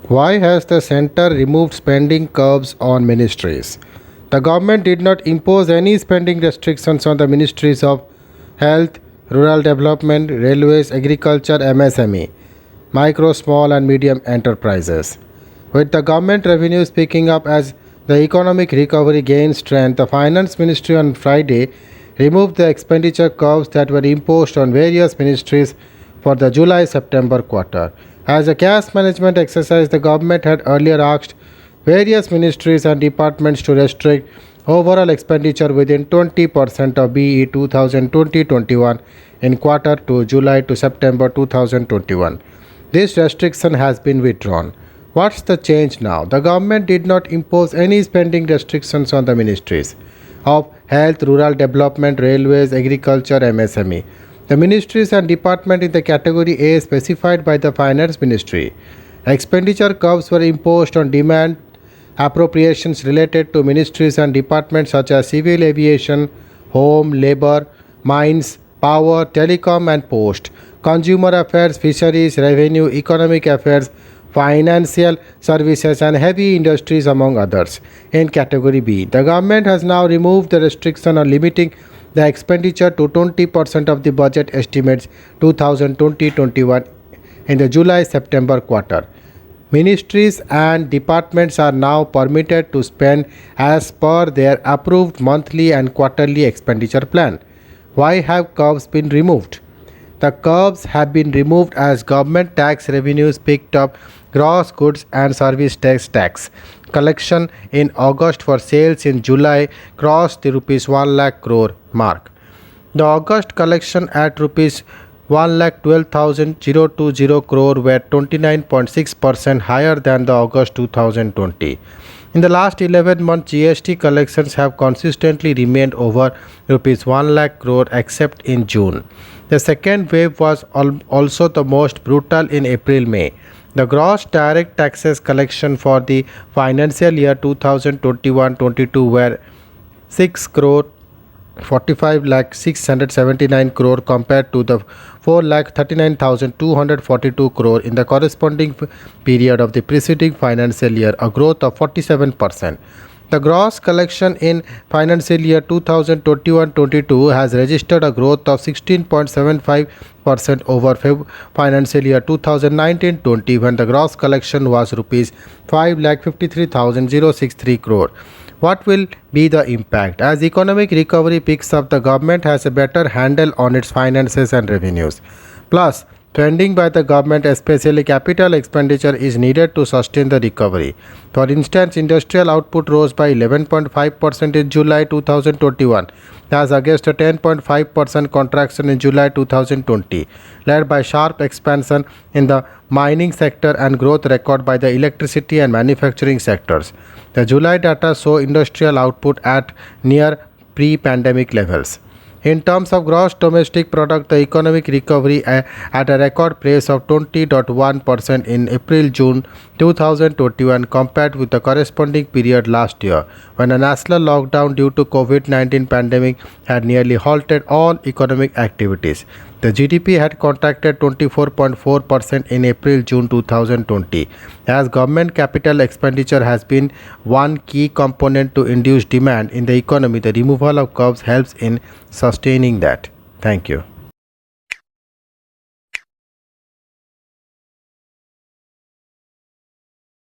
Why has the centre removed spending curbs on ministries? The government did not impose any spending restrictions on the ministries of Health, Rural Development, Railways, Agriculture, MSME, Micro, Small and Medium Enterprises. With the government revenues picking up as the economic recovery gains strength, the Finance Ministry on Friday removed the expenditure curbs that were imposed on various ministries for the July September quarter. As a cash management exercise, the government had earlier asked various ministries and departments to restrict overall expenditure within 20% of BE 2020-21 in quarter 2 July to September 2021. This restriction has been withdrawn. What's the change now? The government did not impose any spending restrictions on the ministries of Health, Rural Development, Railways, Agriculture, MSME. The ministries and department in the category A specified by the Finance Ministry. Expenditure curbs were imposed on demand appropriations related to ministries and departments such as civil aviation, home, labor, mines, power, telecom and post, consumer affairs, fisheries, revenue, economic affairs, financial services and heavy industries among others. In category B, the government has now removed the restriction on limiting the expenditure to 20% of the budget estimates 2020-21 in the July-September quarter. Ministries and departments are now permitted to spend as per their approved monthly and quarterly expenditure plan. Why have curbs been removed? The curbs have been removed as government tax revenues picked up gross goods and service tax. Collection in August for sales in July crossed the rupees 1 lakh crore mark. The August collection at rupees 1,12,020 crore were 29.6% higher than the August 2020. In the last 11 months, GST collections have consistently remained over rupees 1 lakh crore except in June. The second wave was also the most brutal in April-May. The gross direct taxes collection for the financial year 2021-22 were 6 crore 45 lakh 679 crore compared to the 4 lakh 39,242 crore in the corresponding period of the preceding financial year, a growth of 47%. The gross collection in financial year 2021-22 has registered a growth of 16.75% over financial year 2019-20 when the gross collection was rupees 5,53,063 crore. What will be the impact? As economic recovery picks up, the government has a better handle on its finances and revenues. Plus, spending by the government, especially capital expenditure, is needed to sustain the recovery. For instance, industrial output rose by 11.5% in July 2021, as against a 10.5% contraction in July 2020, led by sharp expansion in the mining sector and growth record by the electricity and manufacturing sectors. The July data show industrial output at near pre-pandemic levels. In terms of gross domestic product, the economic recovery at a record pace of 20.1% in April-June 2021 compared with the corresponding period last year, when a national lockdown due to COVID-19 pandemic had nearly halted all economic activities. The GDP had contracted 24.4% in April-June 2020. As government capital expenditure has been one key component to induce demand in the economy, the removal of curbs helps in sustaining that. Thank you.